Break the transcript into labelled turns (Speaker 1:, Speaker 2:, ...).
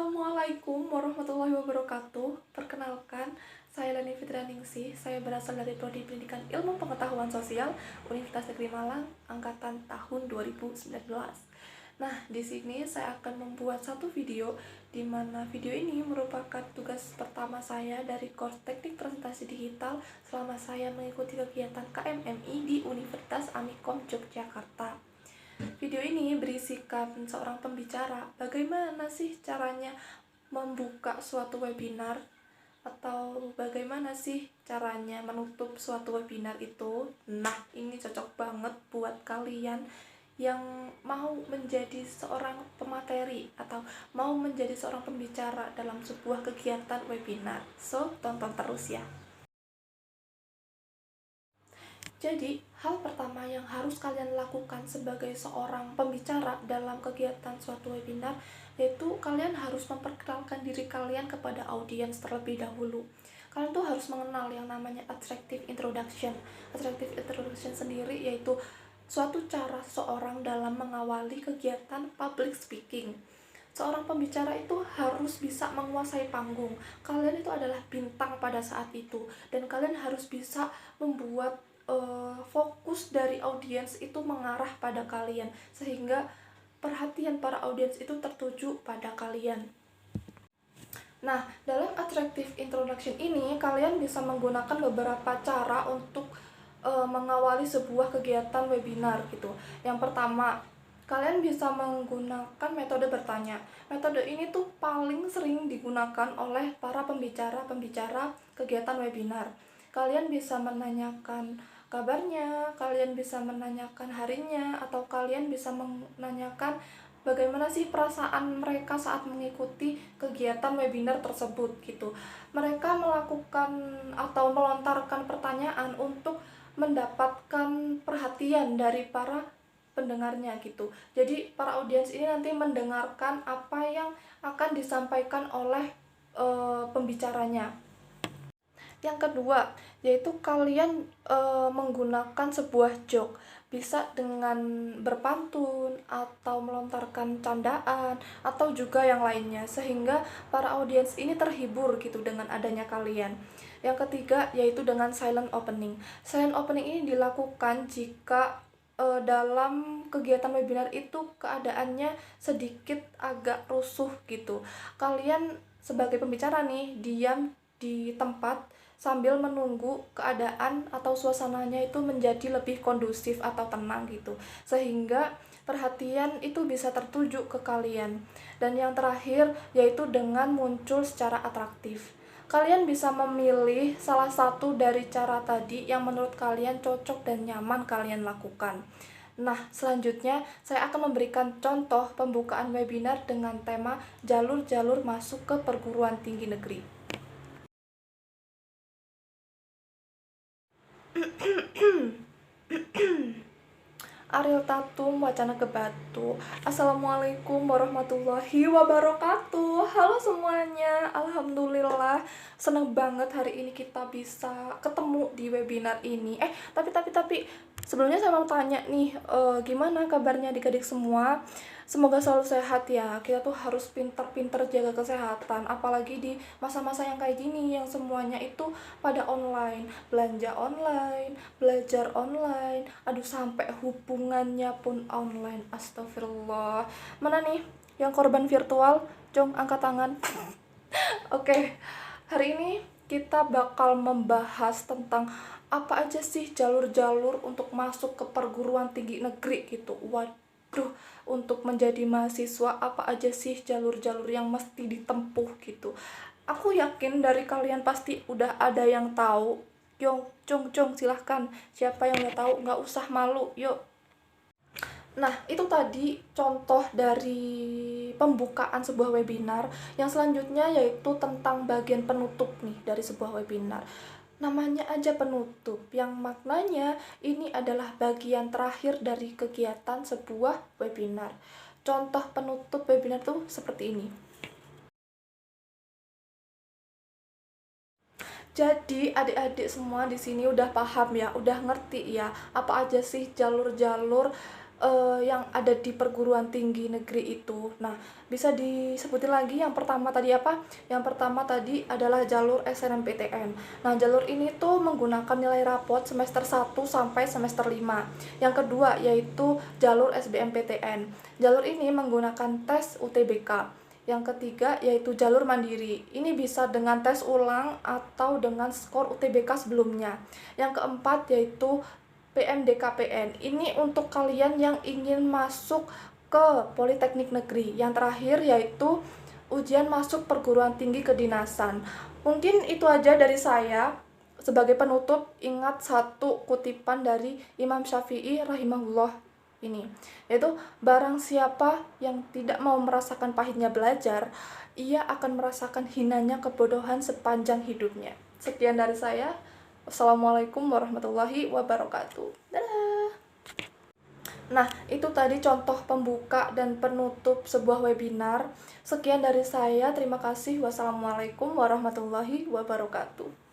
Speaker 1: Assalamualaikum warahmatullahi wabarakatuh. Perkenalkan, saya Leni Fitrianingsih. Saya berasal dari Prodi Pendidikan Ilmu Pengetahuan Sosial Universitas Negeri Malang, angkatan tahun 2019. Nah, di sini saya akan membuat satu video di mana video ini merupakan tugas pertama saya dari course Teknik Presentasi Digital selama saya mengikuti kegiatan KMMI di Universitas Amikom Yogyakarta. Video ini berisikan seorang pembicara bagaimana sih caranya membuka suatu webinar atau bagaimana sih caranya menutup suatu webinar itu. Nah, ini cocok banget buat kalian yang mau menjadi seorang pemateri atau mau menjadi seorang pembicara dalam sebuah kegiatan webinar. So, tonton terus ya. Jadi, hal pertama yang harus kalian lakukan sebagai seorang pembicara dalam kegiatan suatu webinar, yaitu kalian harus memperkenalkan diri kalian kepada audiens terlebih dahulu. Kalian tuh harus mengenal yang namanya attractive introduction. Attractive introduction sendiri yaitu suatu cara seseorang dalam mengawali kegiatan public speaking. Seorang pembicara itu harus bisa menguasai panggung. Kalian itu adalah bintang pada saat itu, dan kalian harus bisa membuat fokus dari audiens itu mengarah pada kalian, sehingga perhatian para audiens itu tertuju pada kalian. Nah, dalam attractive introduction ini kalian bisa menggunakan beberapa cara untuk mengawali sebuah kegiatan webinar gitu. Yang pertama, kalian bisa menggunakan metode bertanya. Metode ini tuh paling sering digunakan oleh para pembicara kegiatan webinar. Kalian bisa menanyakan kabarnya, kalian bisa menanyakan harinya, atau kalian bisa menanyakan bagaimana sih perasaan mereka saat mengikuti kegiatan webinar tersebut gitu. Mereka melakukan atau melontarkan pertanyaan untuk mendapatkan perhatian dari para pendengarnya gitu. Jadi para audiens ini nanti mendengarkan apa yang akan disampaikan oleh pembicaranya. Yang kedua, yaitu kalian menggunakan sebuah joke. Bisa dengan berpantun atau melontarkan candaan atau juga yang lainnya, sehingga para audiens ini terhibur gitu dengan adanya kalian. Yang ketiga, yaitu dengan silent opening. Silent opening ini dilakukan jika dalam kegiatan webinar itu keadaannya sedikit agak rusuh gitu. Kalian sebagai pembicara nih diam di tempat sambil menunggu keadaan atau suasananya itu menjadi lebih kondusif atau tenang gitu, sehingga perhatian itu bisa tertuju ke kalian. Dan yang terakhir yaitu dengan muncul secara atraktif. Kalian bisa memilih salah satu dari cara tadi yang menurut kalian cocok dan nyaman kalian lakukan. Nah, selanjutnya saya akan memberikan contoh pembukaan webinar dengan tema jalur-jalur masuk ke perguruan tinggi negeri. Ariel Tatum, Wacana ke Batu. Assalamualaikum warahmatullahi wabarakatuh. Halo semuanya, alhamdulillah seneng banget hari ini kita bisa ketemu di webinar ini. Tapi sebelumnya saya mau tanya nih, gimana kabarnya adik-adik semua? Semoga selalu sehat ya. Kita tuh harus pintar-pintar jaga kesehatan, apalagi di masa-masa yang kayak gini yang semuanya itu pada online, belanja online, belajar online, aduh sampai hubungannya pun online. Astagfirullah. Mana nih yang korban virtual? Jong, angkat tangan. Oke, hari ini kita bakal membahas tentang apa aja sih jalur-jalur untuk masuk ke perguruan tinggi negeri gitu. Waduh, untuk menjadi mahasiswa apa aja sih jalur-jalur yang mesti ditempuh gitu. Aku yakin dari kalian pasti udah ada yang tahu. Cung, silahkan. Siapa yang udah tahu, nggak usah malu, yuk. Nah, itu tadi contoh dari pembukaan sebuah webinar. Yang selanjutnya yaitu tentang bagian penutup nih dari sebuah webinar. Namanya aja penutup, yang maknanya ini adalah bagian terakhir dari kegiatan sebuah webinar. Contoh penutup webinar tuh seperti ini. Jadi adik-adik semua di sini udah paham ya, udah ngerti ya apa aja sih jalur-jalur yang ada di perguruan tinggi negeri itu. Nah, bisa disebutin lagi yang pertama tadi apa? Yang pertama tadi adalah jalur SNMPTN. Nah, jalur ini tuh menggunakan nilai rapot semester 1 sampai semester 5. Yang kedua yaitu jalur SBMPTN. Jalur ini menggunakan tes UTBK. Yang ketiga yaitu jalur mandiri. Ini bisa dengan tes ulang atau dengan skor UTBK sebelumnya. Yang keempat yaitu PMDKPN. Ini untuk kalian yang ingin masuk ke Politeknik Negeri. Yang terakhir yaitu ujian masuk perguruan tinggi kedinasan. Mungkin itu aja dari saya. Sebagai penutup, ingat satu kutipan dari Imam Syafi'i rahimahullah ini, yaitu barang siapa yang tidak mau merasakan pahitnya belajar, ia akan merasakan hinanya kebodohan sepanjang hidupnya. Sekian dari saya. Assalamualaikum warahmatullahi wabarakatuh. Dadah. Nah, itu tadi contoh pembuka dan penutup sebuah webinar. Sekian dari saya. Terima kasih. Wassalamualaikum warahmatullahi wabarakatuh.